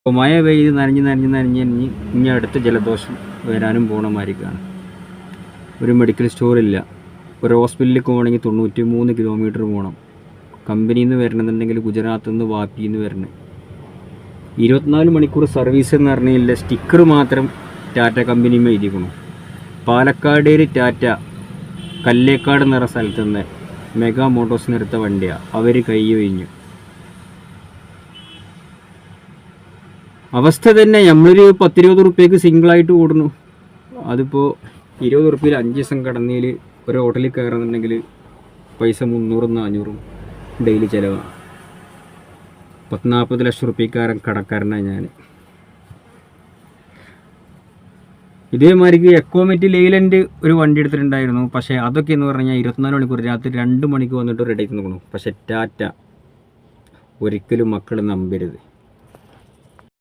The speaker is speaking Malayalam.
ഇപ്പോൾ മഴ പെയ്ത് നനഞ്ഞ് ഇനി അടുത്ത ജലദോഷം വരാനും പോകണമായിരിക്കുകയാണ്. ഒരു മെഡിക്കൽ സ്റ്റോറില്ല. ഒരു ഹോസ്പിറ്റലിലേക്ക് പോകണമെങ്കിൽ 93 കിലോമീറ്റർ പോകണം. കമ്പനിയിൽ നിന്ന് വരണമെന്നുണ്ടെങ്കിൽ ഗുജറാത്തിൽ നിന്ന് വാപ്പിയിൽ നിന്ന് വരണം. 24 മണിക്കൂർ സർവീസ് എന്ന് പറഞ്ഞില്ല. സ്റ്റിക്കർ മാത്രം ടാറ്റ കമ്പനിയും എഴുതിക്കണം. പാലക്കാട് ടാറ്റ കല്ലേക്കാട് എന്ന സ്ഥലത്ത് നിന്ന് മെഗാ മോട്ടോഴ്സിന് എടുത്ത വണ്ടിയാണ്. അവർ കൈ കഴിഞ്ഞു. അവസ്ഥ തന്നെ. നമ്മളൊരു 10-20 റുപ്യക്ക് സിംഗിളായിട്ട് ഓടുന്നു. അതിപ്പോൾ 20 റുപ്യയിൽ 5 ദിവസം കടന്നതിൽ ഒരു ഹോട്ടലിൽ കയറുന്നുണ്ടെങ്കിൽ പൈസ 300-400 ഡെയിലി ചിലവാണ്. 40 ലക്ഷം റുപ്യക്കാരൻ കടക്കാരനാണ് ഞാൻ. ഇതേമാതിരിക്ക് എക്കോമെറ്റ് ലെയ്ലൻഡ് ഒരു വണ്ടി എടുത്തിട്ടുണ്ടായിരുന്നു. പക്ഷേ അതൊക്കെ എന്ന് പറഞ്ഞു കഴിഞ്ഞാൽ 24 മണിക്കൂർ രാത്രി 2 മണിക്ക് വന്നിട്ട് റെഡി ആയിട്ട് നോക്കണം. പക്ഷേ ടാറ്റ ഒരിക്കലും മക്കൾ നമ്പരുത്.